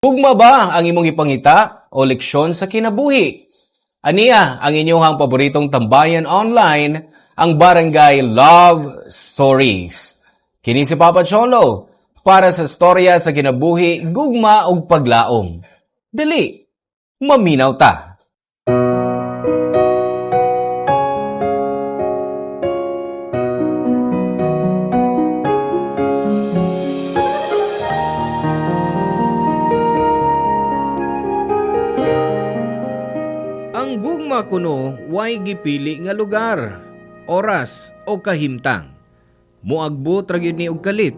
Gugma ba ang imong ipangita o leksyon sa kinabuhi? Aniya ang inyong paboritong tambayan online, ang Barangay Love Stories. Kini si Papa Cholo para sa storya sa kinabuhi, gugma ug paglaom. Dali, maminaw ta. Ang gugma kuno way gipili nga lugar, oras o kahimtang. Muagbot ra gyud ni og kalit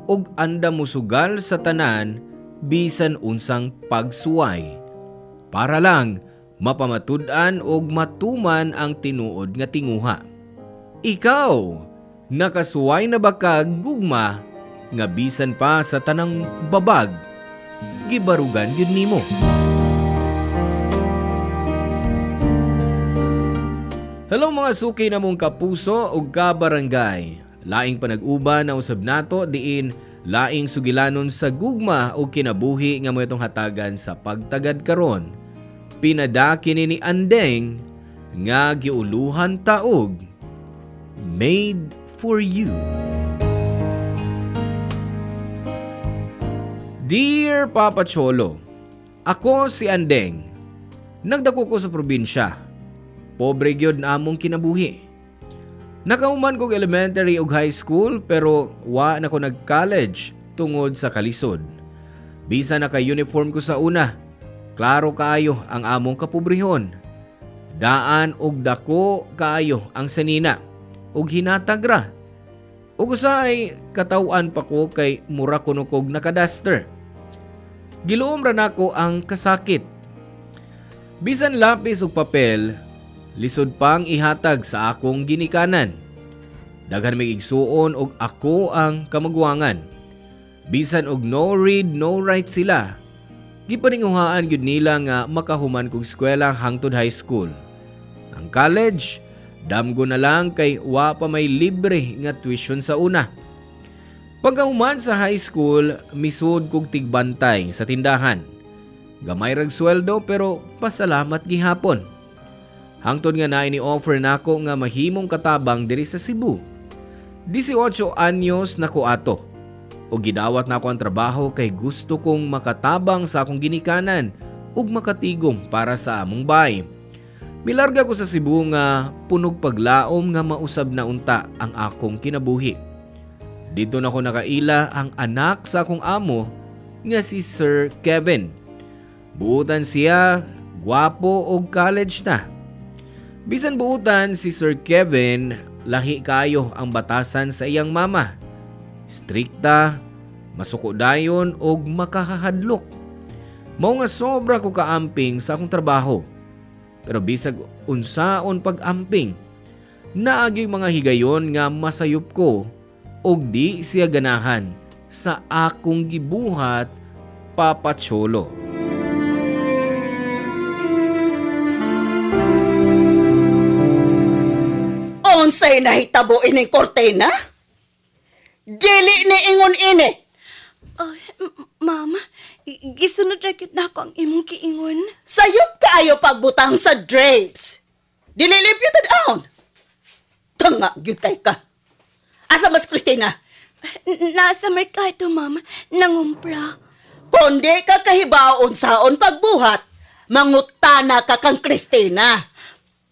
ug anda musugal sa tanan bisan unsang pagsuway. Para lang mapamatud-an og matuman ang tinuod nga tinguha. Ikaw, nakasuway na ba ka gugma nga bisan pa sa tanang babag gibarugan gyud nimo? Hello mga suki na mong kapuso o kabarangay. Laing panag-uban na usab nato diin laing sugilanon sa gugma o kinabuhi nga mo itong hatagan sa pagtagad karon. Pinadaki ni Andeng nga giuluhan taog. Made for you. Dear Papa Cholo, ako si Andeng. Nagdako ko sa probinsya. Pobre gyud na among kinabuhi. Nakauman kog elementary ug high school pero wa na ko nag-college tungod sa kalisod. Bisan naka-uniform ko sa una, klaro kaayo ang among kapobrehon. Daan og dako kaayo ang sanina ug hinatagra. Ug usahay kataw-an pa ko kay mura kuno kog naka-duster. Giluom ra nako ang kasakit. Bisan lapis ug papel, lisod pang ihatag sa akong ginikanan. Daghan may igsuon og ako ang kamagwangan. Bisan og no read, no write sila. Gipaninguhaan gyud nila nga makahuman kog eskwela hangtod high school. Ang college, damgo na lang kay wa pa may libre nga tuition sa una. Pagkahuman sa high school, misud kog tigbantay sa tindahan. Gamay rag sweldo pero pasalamat gihapon. Hangtod nga na ini-offer nako nga mahimong katabang diri sa Cebu. 18 anyos na ko ato. O gidawat nako ang trabaho kay gusto kong makatabang sa akong ginikanan ug makatigom para sa among bay. Milarga ko sa Cebu nga punog paglaom nga mausab na unta ang akong kinabuhi. Dito na ko nakaila ang anak sa akong amo nga si Sir Kevin. Buutan siya, gwapo og college na. Bisan buutan si Sir Kevin, lahi kayo ang batasan sa iyang mama. Strikta, masuko dayon og makahahadlok. Mao nga sobra ko kaamping sa akong trabaho. Pero bisag unsaon pag-amping, naagyoy mga higayon nga masayop ko og di siya ganahan sa akong gibuhat, Papa Cholo. Unsay nahitabo ining kortena? Dili ni ingon ini. Mama, gisunod ra gyud nako ang imong giingon. Sayop kaayo pagbutang sa drapes. Dili lipyo down. Tanga gyud kay ka. Asa mas Christina? Nasa merkado, Mama, nangumpra. Kundi ka kahibaon saon pagbuhat, mangutana ka kang Christina.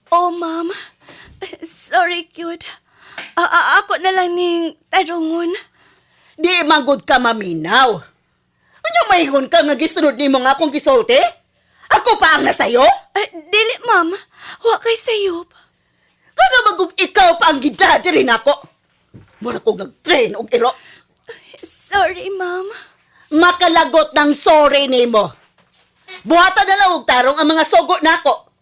Oh, Mama, sorry, cute. Ako na lang ning tarungon. Di magud ka maminaw. Unya maingon ka nga gisunod nimo nga akong gisulti? Ako pa ang nasayo? Dili, Mama. Wa kay sayop. Kada magug ikaw pa ang gidadiri nako. Mura kong nag-train og iro. Sorry, Mama. Makalagot ng sorry nimo. Buhatan na lang og tarong ang mga sugo nako.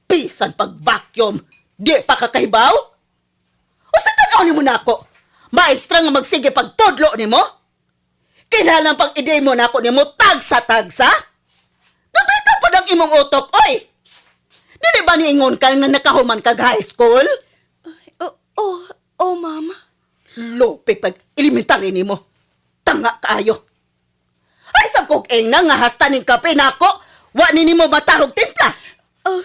Bisan pag-vacuum, di pa kakahibaw? O sa tanaw nimo nako? Maestra nga magsige pagtudlo nimo? Kinahanglan pang i-demo nako nimo tagsa-tagsa? Nabitan pa ng imong utok, oy! Dili ba niingon ka nga nakahuman kag high school? Oh, Mama. Lupit pag elementary nimo. Tanga kaayo. Ay sabkog na nga hasta ning kape nako. Wa nimo matarog timpla. Oh,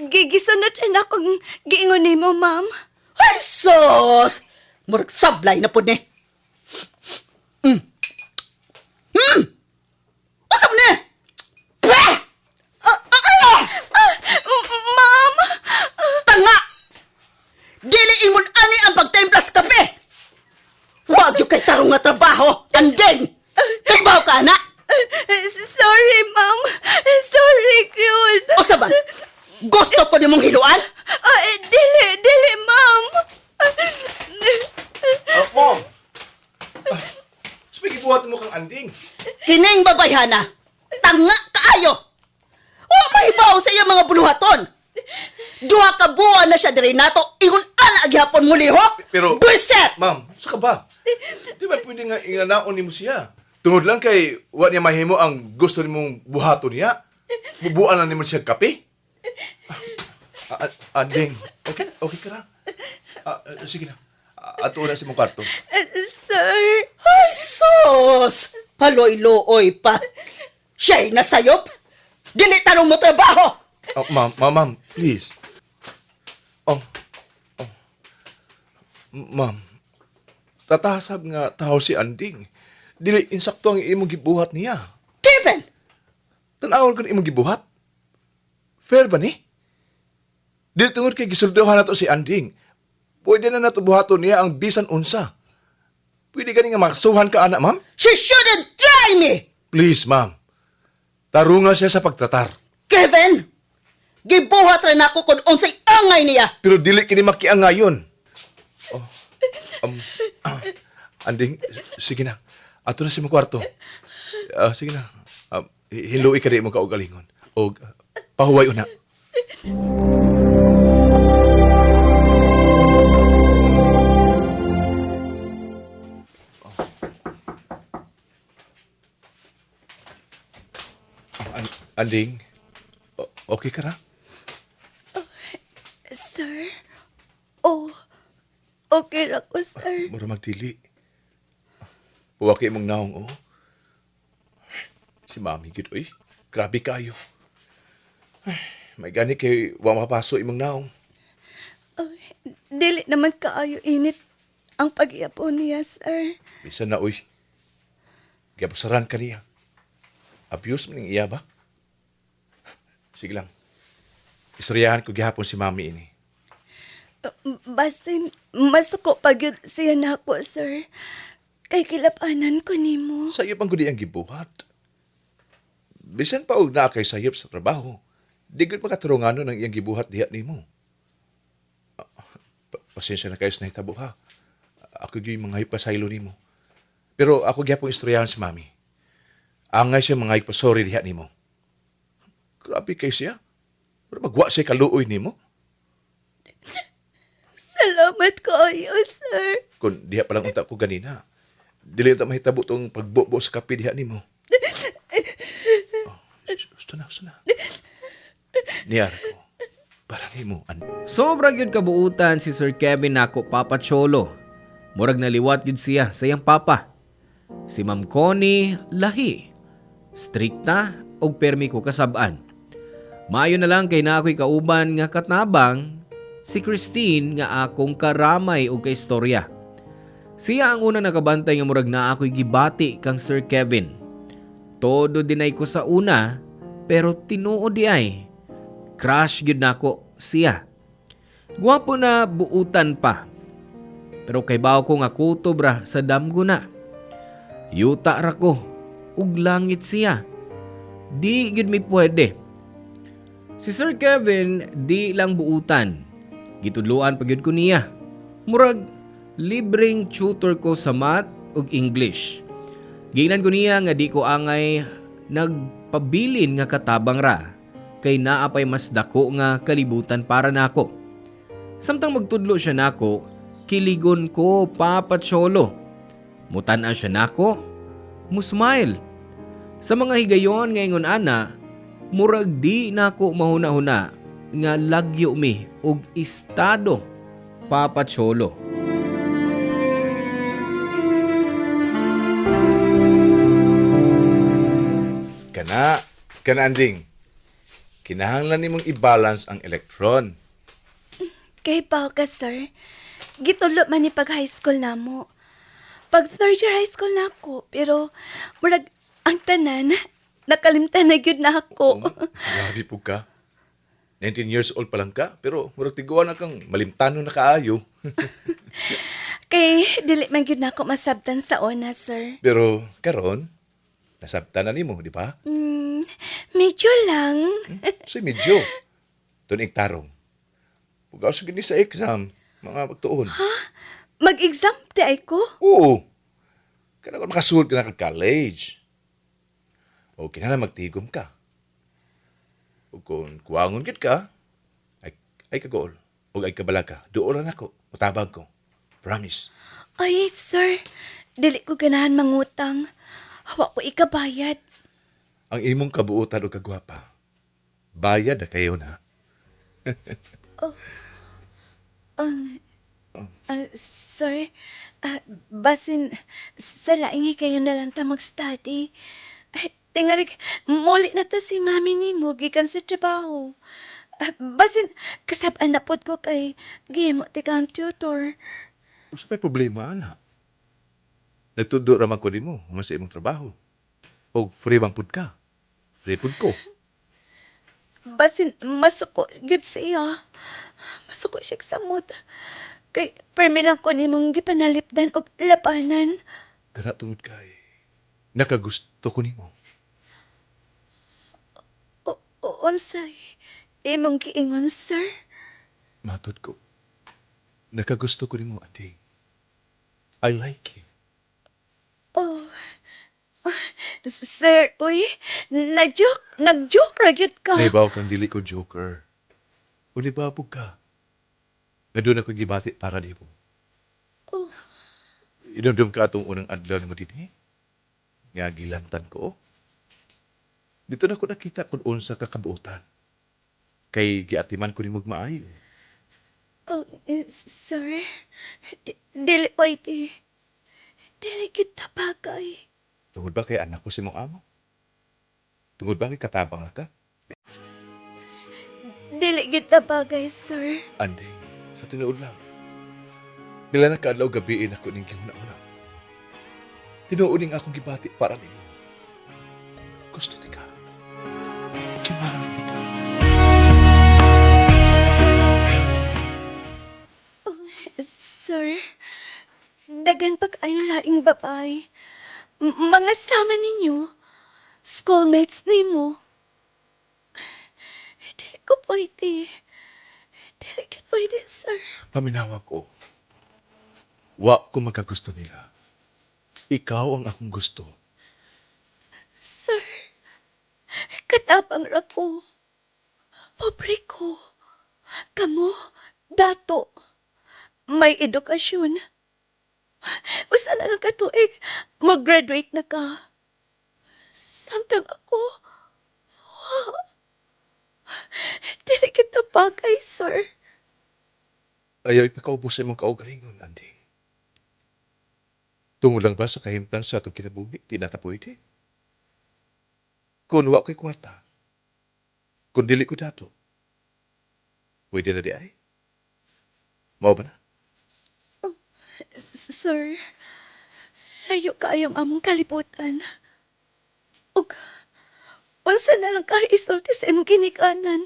gigisunod na akong giingon nimo, ma'am. Ay sus! Murag sablay na po ni. Usap ni! Pweh! Ma'am! Tanga! Dili ingon ani ang pagtemplas kape! Huwag yung kay tarong nga trabaho! Andeng! Kabaw ka, anak! Sorry, ma'am. Sorry, cute. O saban, gusto ko nimong hiluan? Dili, ma'am. Mom! Sige, buhat mo kang anding. Kining babayhana, tanga kaayo! Wa mahibaw sa iya mga buluhaton! Duha ka buwan na siya diri nato, ingon ana agyapon mo lihok! Pero- Buiset! Ma'am, sa ka ba? Di ba pwede nga inganaon ni mo siya? Tungod lang kay wa niya mahimo ang gusto ni mong buhaton niya. Bubuan na ni mo siya kape. Anding, okay ka na? Sige na. Ato na si mong kwarto. Sir. Ay sus! Paloy-looy pa! Siya'y nasayop! Dili tarong mo trabaho! Ma'am, please. Ma'am, tatasab nga tao si Anding. Dili insakto ang imong gibuhat niya. Kevin! Tanawon ko na imong gibuhat. Fair ba ni? Dili tungod kay gisuldohan nato si Anding. Pwede na nato buhaton niya ang bisan unsa. Pwede gani nga makasuhan ka, anak, ma'am? She shouldn't try me! Please, ma'am. Tarunga siya sa pagtratar. Kevin! Gibuhat rin ako kung unsay angay niya! Pero dili kini makiangayon. Anding, sige na. Ato na si mo kwarto. Sige na. Hinluwi ka rin mo kaugalingon. O pahuway una. Anding, okay ka ra? Sir? Oh, okay ra ko, sir. Mura magdili. Puwaki mong naong, oh. Si Mami, gid, oy. Grabe kayo. Ay, may gani kay wa mapaso imong naong. Dili naman kaayo init ang pag-iapon niya, sir. Bisan na, oy. Giabusaran ka niya. Abuse man ning iya ba? Sige lang. Istoryahan ko gihapon si Mami ini. Basin, masuko pag yun siya na ako, sir. Kay kilapanan ko nimo. Sayop ang gudi ang gibuhat. Bisan pa og naa kay sayop sa trabaho. Di gud makaturungano ng iyang gibuhat diha nimo. Pasensya na kayo sa nahitabo ha. Ako gyud mga ipasaylo nimo. Pero ako gyapon istoryahan si Mami. Angay siya mga ipasori diha nimo. Grabe kay siya. Pero magwa siya kaluoy nimo. Salamat kayo, sir. Kung diha palang unta ko ganina. Dili unta mahitabo tong pagbobo sa kape diha nimo. Gusto na. Niyar ko. Para nimo. Sobra gyud kabuutan si Sir Kevin nako Papa Cholo. Murag naliwat gyud siya sa iyang papa. Si Ma'am Connie lahi. Strikta og permi ko kasab-an. Maayo na lang kay na ako'y kauban nga katnabang si Christine nga akong karamay og kaistorya. Siya ang una nakabantay nga murag na ako'y gibati kang Sir Kevin. Todo dinay ko sa una pero tinuod di ay. Crush gyud nako siya. Gwapo na buutan pa. Pero kay bawo ko nga kutob ra sa damgo na. Yuta ra ko ug langit siya. Di gyud mi pwede. Si Sir Kevin di lang buutan. Gitudluan pa gyud ko niya. Murag libreng tutor ko sa math ug English. Giingnan ko niya nga di ko angay nagpabilin nga katabang ra kay naa pay mas dako nga kalibutan para nako. Samtang magtudlo siya nako, kiligon ko Papa Cholo. Mutan-an siya nako, musmile. Sa mga higayon nga ingon ana, murag di nako mahuna-huna nga lagyo mi og estado Papa Cholo. Kana, kana anding. Kinahanglan nimong i-balance ang elektron. Kay pao ka, sir. Gitulo man ni pag high school na mo. Pag third year high school na ako, pero murag ang tanan, nakalimtan na gyud na ako. Grabe po ka. 19 years old pa lang ka, pero murag tiguan na kang malimtano na kaayo. Kay dili man gyud na ako masabtan sa una, sir. Pero karon, nasabtan na nimo, di ba? Medyo lang. Si medyo. Tunig tarong. Pugaw sa gini sa exam, mga magtuon. Mag-exam di ay ko. Oo. Kana kung makasulod ka na kag college. O kinahanglan magtigom ka. O kung kuwangon gid ka, ay kagool. O ay kabala ka, duoran ako, utabang ko. Promise. Ay, sir. Dili ko ganahan mangutang. Hawa ko ikabayad. Ang imong kabuutan o kagwapa, bayad na kayo na. Sir, basin sa laingi kayo na lang ta mag-study. Tingalig, muli na to si mami ni mo, gikan sa trabaho. Basin, kasabaan na pod ko kay gimo tikang tutor. Usa pa'y problema, ana. Nagtudo raman ko nimo mo sa imong trabaho. O free bang pud ka? Free pud ko. Basin, masuko, good siya. Masuko siya sa mood. Kay, permi lang ko ni mong gipanalipdan o labanan. Kana tungod kay nakagusto ko nimo. Unsay, imong giingon, sir? Matod ko. Nakagusto ko nimo, ate. I like you. Oh, sir, uy, nag-joke ra gyud ka. Naibaw kang dili ko joker. O nibabog ka. Nga doon ako gibati para di mo. Oh. Inumdum ka atong unang adlaw ni mo din eh. Nga gilantan ko. Dito na ko nakita kung unsa ka kabuutan. Kay giatiman ko ni mo maayo. Oh, sir, dili pwede. Dili kita bagay. Tungod ba kay anak ko si mong amo? Tungod ba kay katabang na ka? Dili kita bagay, sir. Andi, sa tinuod lang. Bila na kaadlaw gabiin ako ning gihuna-una. Tinuod ning akong gibati para nimo. Gusto ti ka. Kimahal ti ka. Sir, dagan pag ayo laing babay. Mga sama ninyo, schoolmates nimo. Dili ko pwede. Dili ko pwede, sir. Paminawa ko. Wa ko magkagusto nila. Ikaw ang akong gusto. Sir, katapang ra ko. Pobre ko. Kamo, dato. May edukasyon. Usa na lang katuig, mag-graduate na ka. Samtang ako, dili kita bagay, sir. Ayaw ipakaubos sa imong kaugalingon, Andy. Tungod lang ba sa kahimtang sa atong kinabuhi, di nata pwede? Kung wa ko'y kwarta, kung dili ko dato, pwede na di ay? Mao ba na? Sir, layo kayong among kalibutan. Ug, unsa na lang isulti sa imong ginikanan.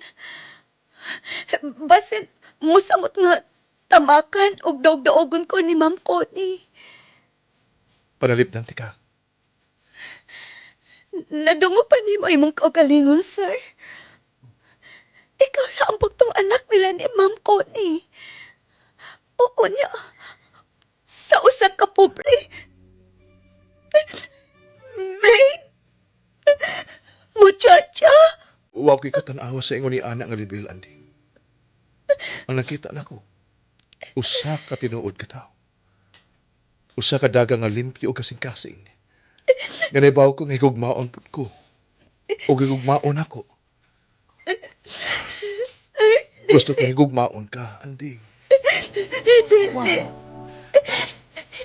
Basin, musamot nga tamakan ug daog-daogon ko ni Ma'am Connie. Panalipdan ti ka. Nadungo pa ni mo imong kaugalingon, sir. Ikaw na ang bugtong anak nila ni Ma'am Connie. Oo niya. Sa usa ka pobre. May muchacha. Wa ko'y katanawa sa ingon ni anak nga libil, Andy. Ang nakita nako, usa ka tinuod ka tao. Usa ka daga nga limpyo o kasing-kasing. Nga naibaw ko nga higugmaon pud ko. O higugmaon ako. Gusto ko higugmaon ka, Andy.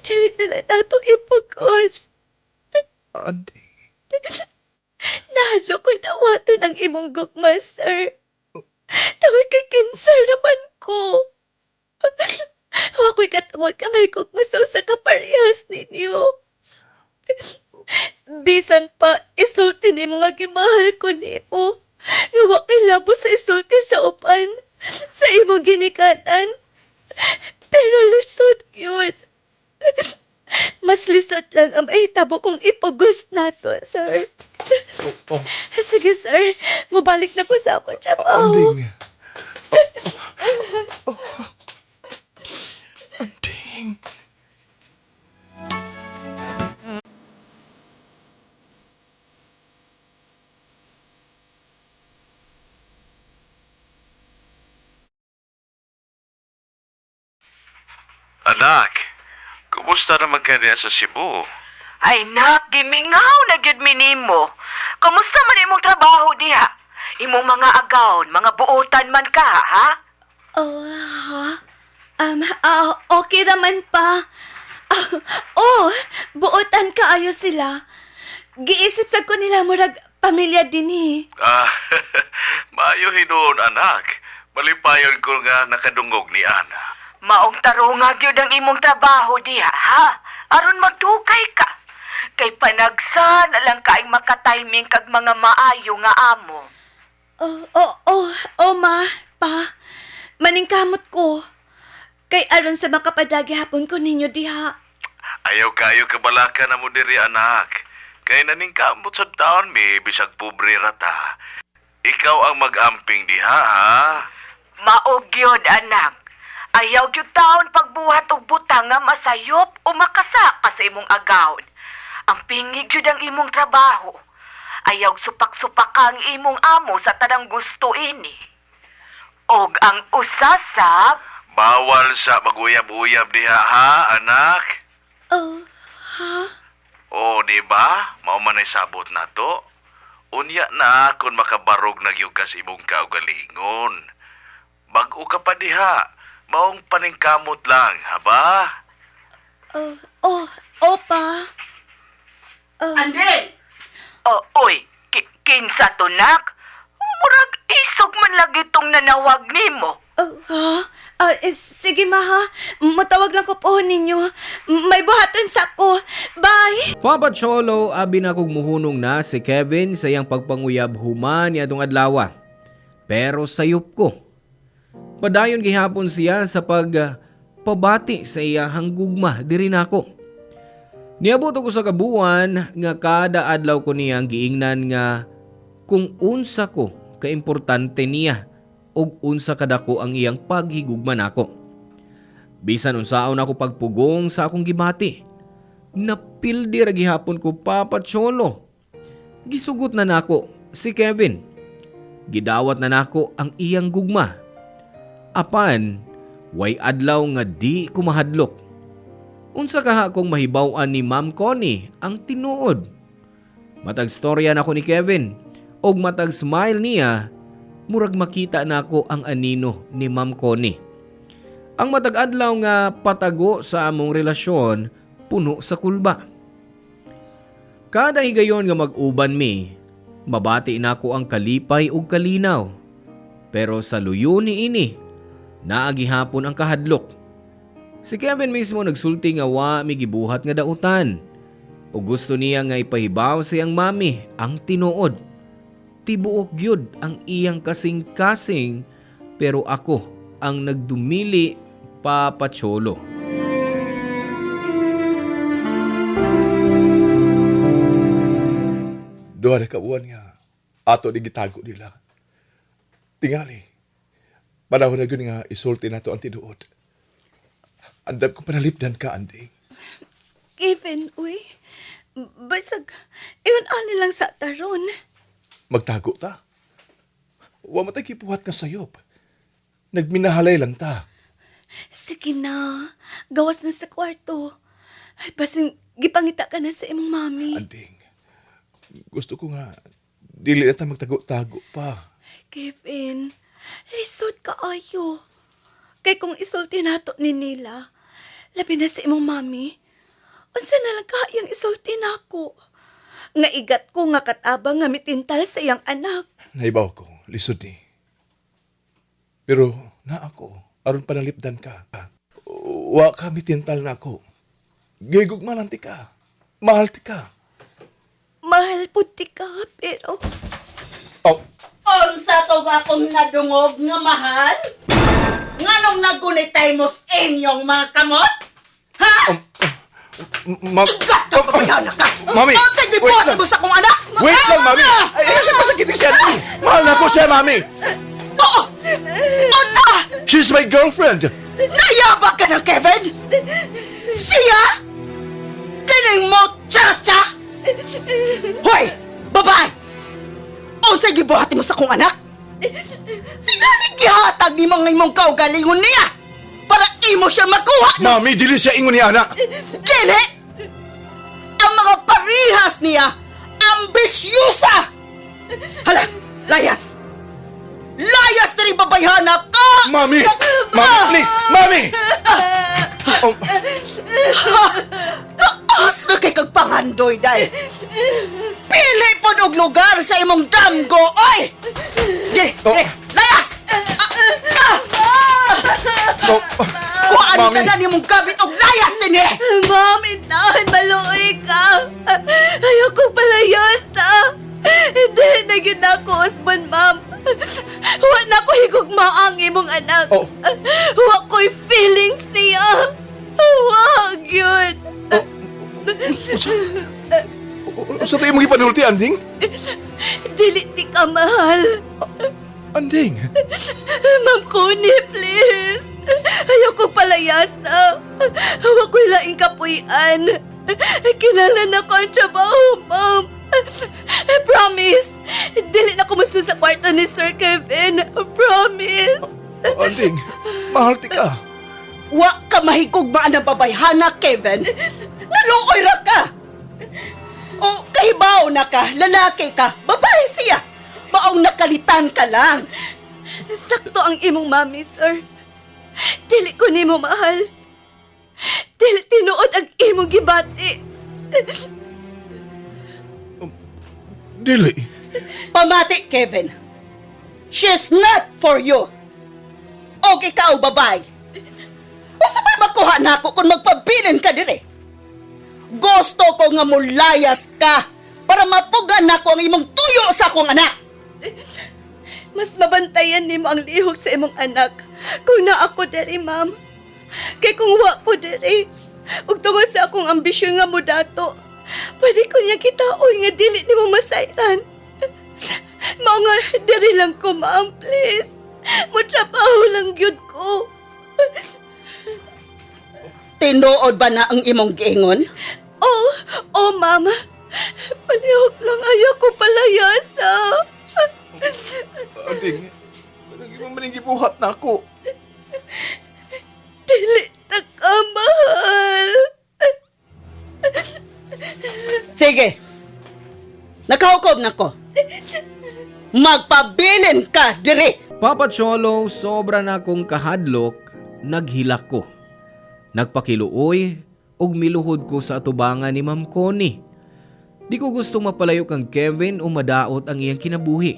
Dili na lang nato ipugos. Andy. Kahalo ko dawato ng imong gugma, sir. Tawag kay cancer naman ko. Ako'y katungod kamay gugma sa usa ka parehas ninyo. Bisan pa, isulti ni mga gimahal ko nimo. Nga wa kay labo sa isulti sa upan. Sa imong ginikanan. Pero lisod yun. Mas lisod lang ang mahitabo kong ipugos nato, sir. Oh, Sige, sir. Mabalik na ko sa akong trabaho. Anding. Anding. Anak, kumusta naman ka niya sa Cebu? Ay nak, gimingaw na gyud mi nimo. Kamusta man imong trabaho diha? Imong mga agawon, mga buotan man ka, ha? Okay naman pa. Buotan kaayo sila. Giisip sa ko nila murag pamilya din eh. Maayo hinuon, anak. Malipayon ko nga nakadungog ni Ana. Maong tarunga gyud ang imong trabaho diha, ha? Aron magtukay ka. Kay panagsa na lang kaing makatiming kag mga maayo nga amo. Ma, pa. Maningkamot ko. Kay aron sa makapadagi hapon ko ninyo diha. Ayaw kayo kabalaka na mo diri, anak. Kay naningkamot sa taon mi, bisag pobre rata. Ikaw ang mag-amping diha, ha? Maog gyud anak. Ayaw gyud taon pagbuhat og butang nga masayop o makasaka sa imong agawon. Ang pingig gyud ang imong trabaho. Ayaw supak-supak ang imong amo sa tanang gusto ini. Og ang usasap, Bawal sa maguyab-uyab diha, ha, anak? O, di ba? Mao man ay sabot na to. Unya na kung makabarog na gyud ka sa imong kaugalingon. Bag-o ka pa diha. Maong paningkamot lang, haba? Opa. Andeng! oy, kinsa to nak? Murag isog man lagi tong nanawag nimo. Sige ma ha. Matawag lang ko po ninyo. May buhaton sa ko. Bye! Papa Cholo, abi na kong muhunong na si Kevin sa iyang pagpanguyab human ni atong adlawa. Pero sayop ko. Padayon gihapon siya sa pabati sa iyahang gugma diri nako. Niabot ko sa kabuan nga kada adlaw ko niyang giingnan nga kung unsa ko kaimportante niya ug unsa kadako ang iyang paghigugma nako. Bisan unsaon ako pagpugong sa akong gibati. Napildi ra gihapon ko, Papa Cholo. Gisugot na nako si Kevin. Gidawat na nako ang iyang gugma. Apan, way adlaw nga di ko mahadlok. Unsa kaha kong mahibaw-an ni Ma'am Connie ang tinuod. Matag storya nako ni Kevin og matag smile niya, murag makita nako ang anino ni Ma'am Connie. Ang matag adlaw nga patago sa among relasyon puno sa kulba. Kada higayon nga mag-uban mi, mabati nako ang kalipay ug kalinaw. Pero sa luyo ni ini, naagihapon ang kahadlok. Si Kevin mismo nagsulti nga wa mi gibuhat nga dautan. O gusto niya nga ipahibaw sa iyang mami ang tinuod. Tibuok gyud ang iyang kasing-kasing pero ako ang nagdumili, Papa Cholo. Duha na kabuan nga ato di gitago nila. Tingali. Panahon na yun nga isulti na to ang tinuod. Andam kong panalipdan ka, Anding. Kevin, uy. Basag, iyon ani lang sa taron. Magtago ta. Wa matay kipuhat ka sayop. Nagminahalay lang ta. Sige na. Gawas na sa kwarto. Ay, basin, gipangita ka na sa imong mami. Anding, gusto ko nga dili na ta magtago-tago pa. Kevin, lisod ka ayo. Kay kung isulti nato ni nila, labi na sa imong mami, unsa na lang kahayang isulti nako. Nga igat ko nga katabang nga mitintal sa iyang anak. Naibaw ko, lisod ni. Pero na ako, aron panalipdan ka. Wa ka mitintal na ako. Gigugmanan ti ka. Mahal ti ka. Mahal po ti ka, pero Oh, Unsa to nga akong nadungog nga mahal? Nganong nagunitay mo sa inyong mga kamot? Ha? Igat ka pa na ka! Mami, Unsa wait gibuhat lang. mo sa akong anak? wait lang, Mami! Ay, siya pasakitin siya. Mahal na ko siya, Mami! Oo! Unsa? She's my girlfriend! Nayabag ka na, Kevin? Siya? Kining mo, chacha? Hoy! Babae! Unsa gibuhat mo sa akong anak? Tingali gihatag ni mga imong kaugalingon niya para imo siya makuha na Mami, dili siya ingon ni Ana! dili! Ang mga parihas niya ambisyusa! Hala, layas! Layas na rin babayhana ka! Mami! Mami, please! Mami! Oh, Taas na kay kag pangandoy, day! Pili po og lugar sa imong damgo, oy! Di, layas! oh, Kuhaan ka Mami. na ni mong kabit og layas din eh! Ma'am, intahan maluoy ka. Ayoko palayas na. Hindi na yun ako, husband, ma'am. Huwag na ko higugma ang imong anak. Oh. Huwag ko'y feelings niya. Huwag yun. sa tayo mong ipanulti, Anding? Dili ti ka mahal. Anding? Ma'am Connie, please. Ayoko palayas na. Huwag ko'y laing kapuyan. Kilala na ko ang trabaho, ma'am. I promise. Dili na kumusta sa kwarto ni Sir Kevin. Promise. Anding, mahal ti ka. Wa ka mahigugmaan ng babayhana, Kevin! Naluoy ra ka! O kahibaw na ka, lalaki ka, babae siya! Maong nakalitan ka lang! Sakto ang imong mami, sir. Dili ko nimo mahal. Dili tinuod ang imong gibati. Dili. Pamati, Kevin! She's not for you! O ikaw, babae! O sabay makuha na ako kung magpabilin ka dire? Gusto ko nga mulayas ka para mapugan na ko ang imong tuyo sa akong anak! Mas mabantayan nimo ang lihok sa imong anak kung na ako diri, ma'am. Kay kung wa ko diri, ug tungod sa akong ambisyon nga modato, pwede ko niya kitaoy nga dili nimo masayran. Mao nga diri lang ko, ma'am, please. Motrabaho lang gyud ko. Tinuod ba na ang imong giingon? Oh, ma'am. Palihok lang ayaw ko palayasa. Anding, maninggi buhat na ako. Dili ta ka mahal. Sige. Nakahukob na ko. Magpabilin ka diri. Papa Cholo, sobra na akong kahadlok, naghilak ko. Nagpakiluoy, ug miluhod ko sa atubangan ni Ma'am Connie. Di ko gustong mapalayo kang Kevin o madaot ang iyang kinabuhi.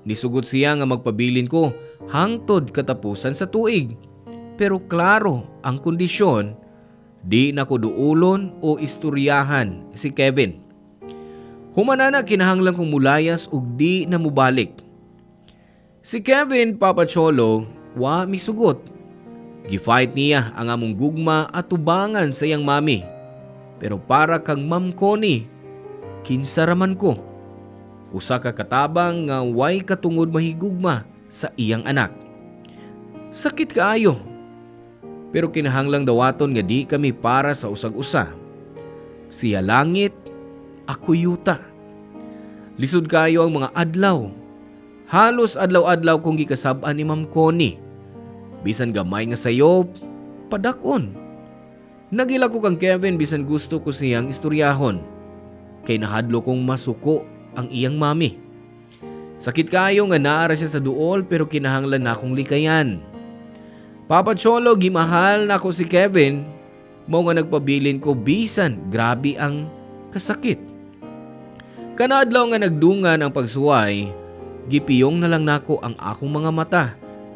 Nisugod siya nga magpabilin ko hangtod katapusan sa tuig. Pero klaro ang kondisyon, di na ko duulon o istoryahan si Kevin. Humana na kinahanglan kong mulayas ug di na mubalik. Si Kevin, Papa Cholo, wa misugot. Gifight niya ang among gugma at tubangan sa iyang mami. Pero para kang Ma'am Connie, kinsaraman ko. Usa ka katabang nga way katungod mahigugma sa iyang anak. Sakit kaayo. Pero kinahanglang dawaton nga di kami para sa usag-usa. Siya langit, ako yuta. Lisod kayo ang mga adlaw. Halos adlaw-adlaw kong gikasab-an ni Ma'am Connie. Bisan gamay nga sayo, padakon. Nagila ko kang Kevin bisan gusto ko siyang istoryahon. Kay nahadlo kong masuko ang iyang mami. Sakit kayo nga naara siya sa duol pero kinahanglan na akong likayan. Papa Cholo, gimahal na ako si Kevin. Mao nga nagpabilin ko bisan grabe ang kasakit. Kanaadlaw nga nagdungan ang pagsuway, gipiyong na lang nako ang akong mga mata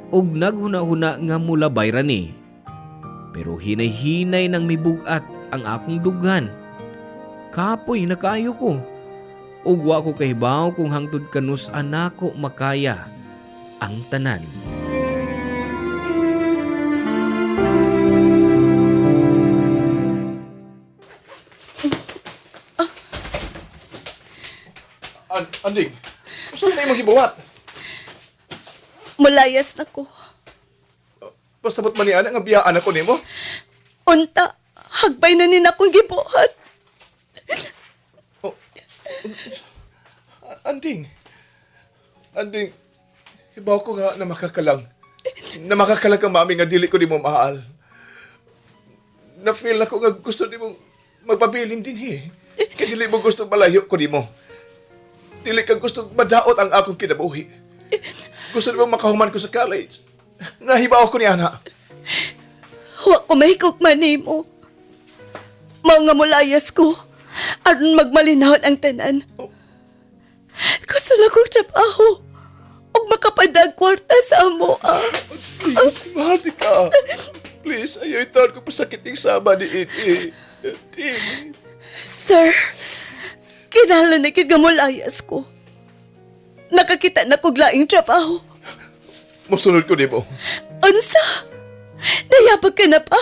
ug naghuna-huna nga mulabay rani. Pero hinay-hinay nang mibugat ang akong dughan. Kapoy na kaayo ko. Ug wa ko kahibaw kung hangtod kanus anako makaya ang tanan. Anding, gusto na yung maghibuhat. Mulayas na ko. Pasabot man ni Ana nga biyaan ako nimo. Unta, hagbay na nin akong gibuhat. Oh, Anding. Anding, hibaw ko nga na makakalang. Na makakalang ka mami nga dili ko di mo mahal. Na-feel ako nga gusto di mo magpabilin din Kaya dili mo gusto malayo ko di mo. Dili ka gusto madaot ang akong kinabuhi. Gusto di mo makahuman ko sa college. Nahibaw ko ni Ana. Wa ko mahigugman nimo. Mao nga mulayas ko. Aron magmalinahon ang tanan. Gusto lang kong trabaho. Ug makapadag kwarta sa amo. Mahal di ka. Please, ayaw itaon ko pasakiting sama ni Ini. Ting. Sir, kinahanglan na kid nga mulayas ko. Nakakita na kog laing trabaho. Musunod ko di mo. Unsa? Nayabag ka na pa?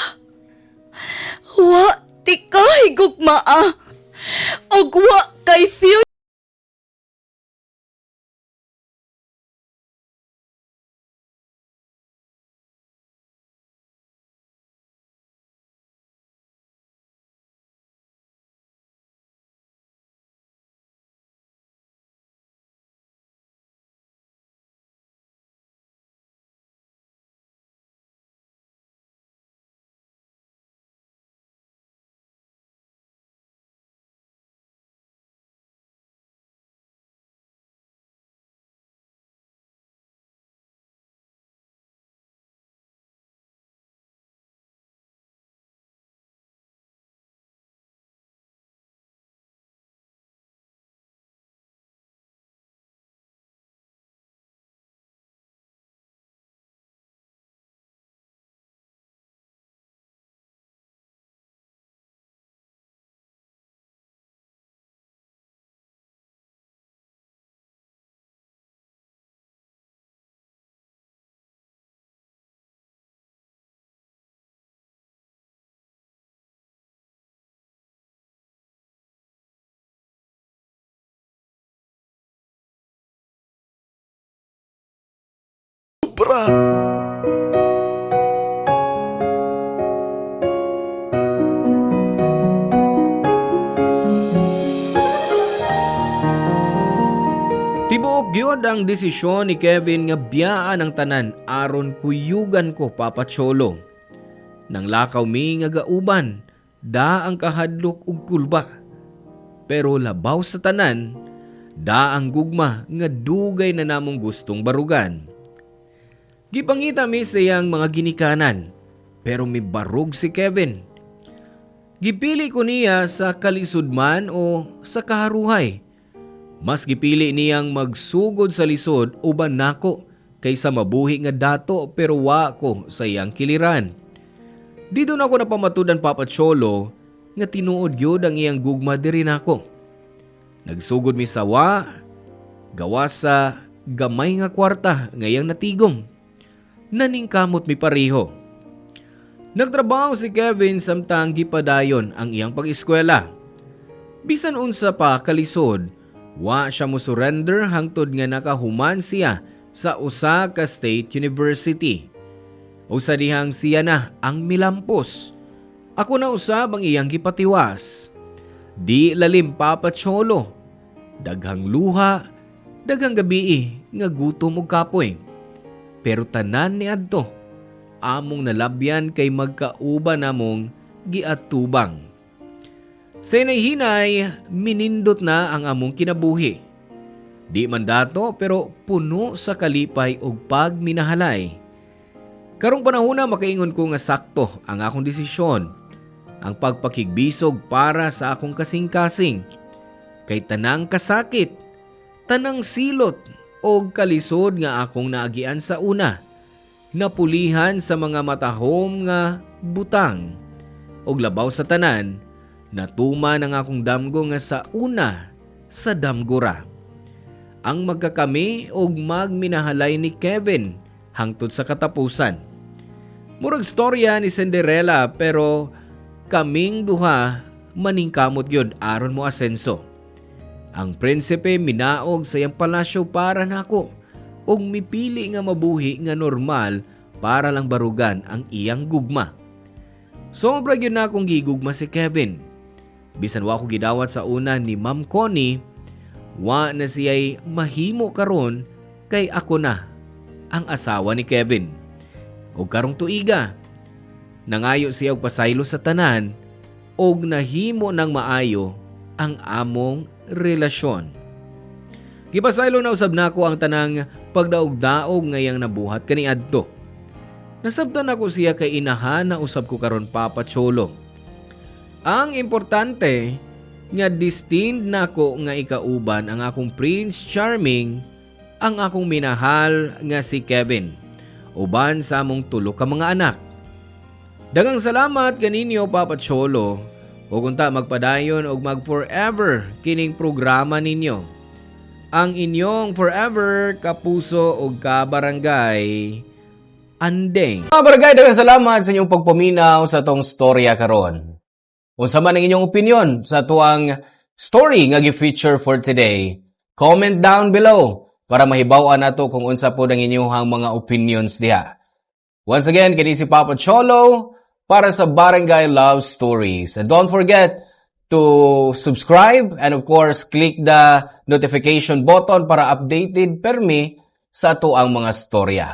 Wa, ti ka higugmaa. Og wa kay future. Sobra. Tibuok gyud ang desisyon ni Kevin nga biyaan ang tanan aron kuyugan ko Papa Cholo. Nang lakaw mi nga gauban, da ang kahadlok ug kulba. Pero labaw sa tanan, da ang gugma nga dugay na namong gustong barugan. Gipangita mi sa iyang mga ginikanan, pero may barug si Kevin. Gipili ko niya sa kalisod man o sa kaharuhay. Mas gipili niyang magsugod sa lisod uban nako kaysa mabuhi nga dato pero wa ko sa iyang kiliran. Dito na ako napamatudan Papa Cholo nga tinuod gyud ang iyang gugma diri nako. Nagsugod mi sa wa, gawas sa gamay nga kwarta nga iyang natigom. Naningkamot mi pareho. Nagtrabaho si Kevin samtang gipadayon ang iyang pag-eskwela. Bisan unsa pa kalisod, wa siya mo surrender hangtod nga nakahuman siya sa usa ka state university. Usa dihang siya na ang milampos. Ako na usab ang iyang gipatiwas. Di lalim Papa Cholo. Daghang luha, daghang gabi nga gutom ug kapoy. Pero tanan ni adto, among nalabyan kay magkauban namong giatubang. Sa hinay-hinay, minindot na ang among kinabuhi. Di man dato pero puno sa kalipay ug pagminahalay. Karong panahon na makaingon ko nga sakto ang akong desisyon. Ang pagpakigbisog para sa akong kasing-kasing. kay tanang kasakit, tanang silot o kalisod nga akong naagian sa una, napulihan sa mga matahom nga butang, og labaw sa tanan, natuma ng akong damgo nga sa una sa damgura. Ang magkakami og magminahalay ni Kevin hangtod sa katapusan. Murag storya ni Cinderella pero kaming duha maningkamot gyud aron mo asenso. Ang prinsipe minaog sa iyang palasyo para nako ug mipili nga mabuhi nga normal para lang barugan ang iyang gugma. Sobra gyud na akong gigugma si Kevin. Bisan wa ko gidawat sa una ni Ma'am Connie, wa na siya'y mahimo karon kay ako na ang asawa ni Kevin. O karong tuiga, nangayo siya og pasaylo sa tanan og nahimo ng maayo ang among relasyon. Gipasaylo na usab nako ang tanang pagdaog-daog ngayang nabuhat kaniadto. Nasabtan ako siya kay inahan na usab ko karon Papa Cholo. Ang importante nga destined nako nga ikauban ang akong Prince Charming, ang akong minahal nga si Kevin, uban sa among tulo ka mga anak. Daghang salamat kaninyo Papa Cholo, ug unta magpadayon og mag-forever kining programa ninyo. Ang inyong forever kapuso ug kabarangay, Andeng. Mga barangay, daghang salamat sa inyong pagpaminaw sa tong storya karon. Unsa man ang inyong opinion sa tuang story nga gi-feature for today? Comment down below para mahibaw-an nato kung unsa po ang inyong mga opinions diha. Once again, kini si Papa Cholo para sa Barangay Love Stories. And don't forget to subscribe and of course click the notification button para updated permi sa tuang mga storya.